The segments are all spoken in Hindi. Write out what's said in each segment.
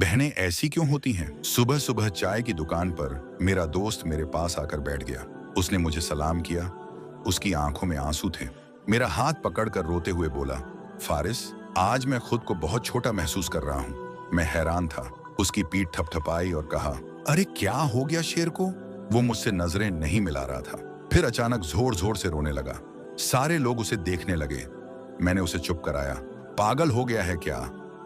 बहनें ऐसी क्यों होती हैं? सुबह सुबह चाय की दुकान पर मेरा दोस्त मेरे पास आकर बैठ गया। उसने मुझे सलाम किया। उसकी आंखों में आंसू थे। मेरा हाथ पकड़कर रोते हुए बोला, फारिस, आज मैं खुद को बहुत छोटा महसूस कर रहा हूँ। मैं हैरान था। उसकी पीठ थपथपाई और कहा, अरे क्या हो गया शेर को? वो मुझसे नजरें नहीं मिला रहा था। फिर अचानक जोर जोर से रोने लगा। सारे लोग उसे देखने लगे। मैंने उसे चुप कराया। पागल हो गया है क्या?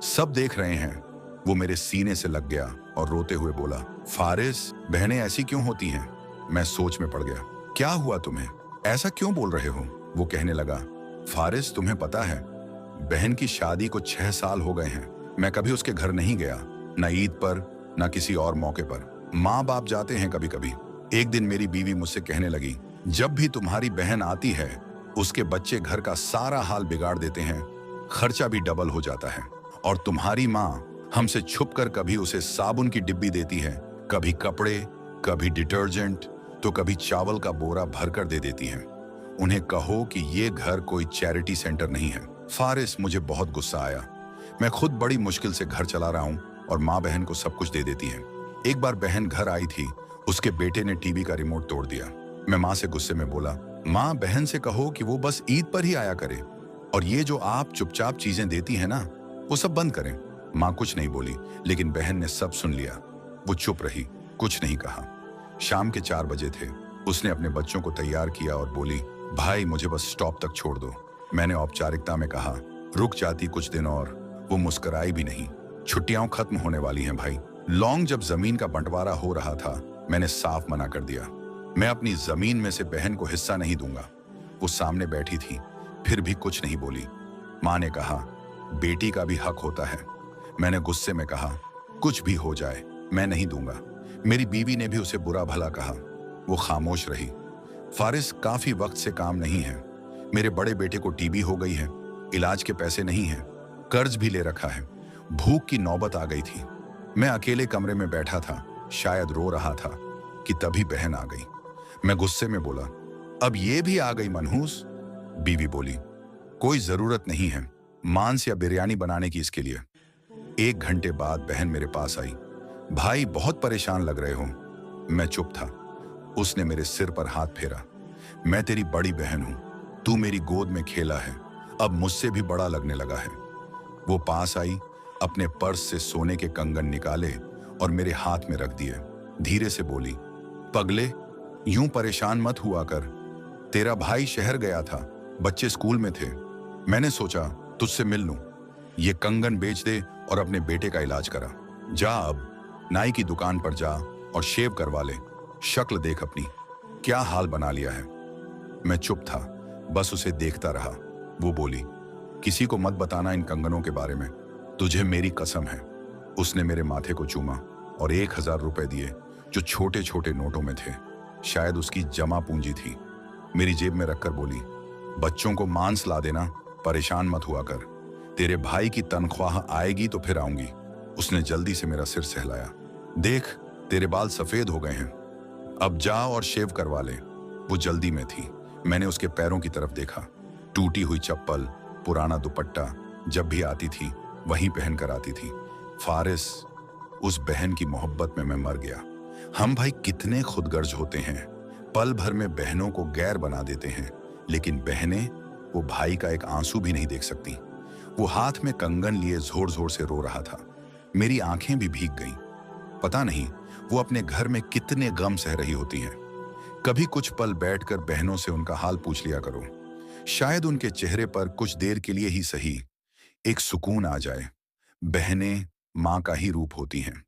सब देख रहे हैं। वो मेरे सीने से लग गया और रोते हुए बोला, फारिस, बहनें ऐसी क्यों होती हैं? मैं सोच में पड़ गया। क्या हुआ तुम्हें? ऐसा क्यों बोल रहे हो? वो कहने लगा, फारिस, तुम्हें पता है, बहन की शादी को 6 साल हो गए हैं। मैं कभी उसके घर नहीं गया, न ईद पर, न किसी और मौके पर। माँ बाप जाते हैं कभी कभी। एक दिन मेरी बीवी मुझसे कहने लगी, जब भी तुम्हारी बहन आती है, उसके बच्चे घर का सारा हाल बिगाड़ देते हैं, खर्चा भी डबल हो जाता है। और तुम्हारी माँ हमसे छुपकर कभी उसे साबुन की डिब्बी देती है, कभी कपड़े, कभी डिटर्जेंट, तो कभी चावल का बोरा भरकर दे देती है। उन्हें कहो कि ये घर कोई चैरिटी सेंटर नहीं है। फारिस, मुझे बहुत गुस्सा आया। मैं खुद बड़ी मुश्किल से घर चला रहा हूँ और माँ बहन को सब कुछ दे देती है। एक बार बहन घर आई थी। उसके बेटे ने टीवी का रिमोट तोड़ दिया। मैं माँ से गुस्से में बोला, माँ, बहन से कहो कि वो बस ईद पर ही आया करे, और ये जो आप चुपचाप चीजें देती है ना, वो सब बंद करें। माँ कुछ नहीं बोली, लेकिन बहन ने सब सुन लिया। वो चुप रही, कुछ नहीं कहा। शाम के 4 बजे थे। उसने अपने बच्चों को तैयार किया और बोली, भाई, मुझे बस स्टॉप तक छोड़ दो। मैंने औपचारिकता में कहा, रुक जाती कुछ दिन और। वो मुस्कुराई भी नहीं। छुट्टियां खत्म होने वाली हैं भाई। लॉन्ग जब जमीन का बंटवारा हो रहा था, मैंने साफ मना कर दिया। मैं अपनी जमीन में से बहन को हिस्सा नहीं दूंगा। वो सामने बैठी थी, फिर भी कुछ नहीं बोली। माँ ने कहा, बेटी का भी हक होता है। मैंने गुस्से में कहा, कुछ भी हो जाए, मैं नहीं दूंगा। मेरी बीवी ने भी उसे बुरा भला कहा। वो खामोश रही। फारिस, काफी वक्त से काम नहीं है। मेरे बड़े बेटे को टीबी हो गई है। इलाज के पैसे नहीं हैं। कर्ज भी ले रखा है। भूख की नौबत आ गई थी। मैं अकेले कमरे में बैठा था, शायद रो रहा था, कि तभी बहन आ गई। मैं गुस्से में बोला, अब ये भी आ गई मनहूस? बीवी बोली, कोई जरूरत नहीं है मांस या बिरयानी बनाने की इसके लिए। 1 घंटे बाद बहन मेरे पास आई। भाई, बहुत परेशान लग रहे हो। मैं चुप था। उसने मेरे सिर पर हाथ फेरा। मैं तेरी बड़ी बहन हूं। तू मेरी गोद में खेला है, अब मुझसे भी बड़ा लगने लगा है। वो पास आई, अपने पर्स से सोने के कंगन निकाले और मेरे हाथ में रख दिए। धीरे से बोली, पगले, यूं परेशान मत हुआ कर। तेरा भाई शहर गया था, बच्चे स्कूल में थे। मैंने सोचा तुझसे मिल लूं। ये कंगन बेच दे और अपने बेटे का इलाज करा। जा, अब नाई की दुकान पर जा और शेव करवा ले। शक्ल देख अपनी, क्या हाल बना लिया है। मैं चुप था, बस उसे देखता रहा। वो बोली, किसी को मत बताना इन कंगनों के बारे में, तुझे मेरी कसम है। उसने मेरे माथे को चूमा और 1000 रुपए दिए, जो छोटे छोटे नोटों में थे। शायद उसकी जमा पूंजी थी। मेरी जेब में रखकर बोली, बच्चों को मांस ला देना, परेशान मत हुआ कर। तेरे भाई की तनख्वाह आएगी तो फिर आऊंगी। उसने जल्दी से मेरा सिर सहलाया। देख, तेरे बाल सफेद हो गए हैं, अब जा और शेव करवा ले। वो जल्दी में थी। मैंने उसके पैरों की तरफ देखा। टूटी हुई चप्पल, पुराना दुपट्टा, जब भी आती थी वहीं पहन कर आती थी। फारिस, उस बहन की मोहब्बत में मैं मर गया। हम भाई कितने खुदगर्ज होते हैं, पल भर में बहनों को गैर बना देते हैं। लेकिन बहनें, वो भाई का एक आंसू भी नहीं देख सकती। वो हाथ में कंगन लिए जोर जोर से रो रहा था। मेरी आंखें भी भीग गईं। पता नहीं वो अपने घर में कितने गम सह रही होती हैं। कभी कुछ पल बैठकर बहनों से उनका हाल पूछ लिया करो। शायद उनके चेहरे पर कुछ देर के लिए ही सही एक सुकून आ जाए। बहनें माँ का ही रूप होती हैं।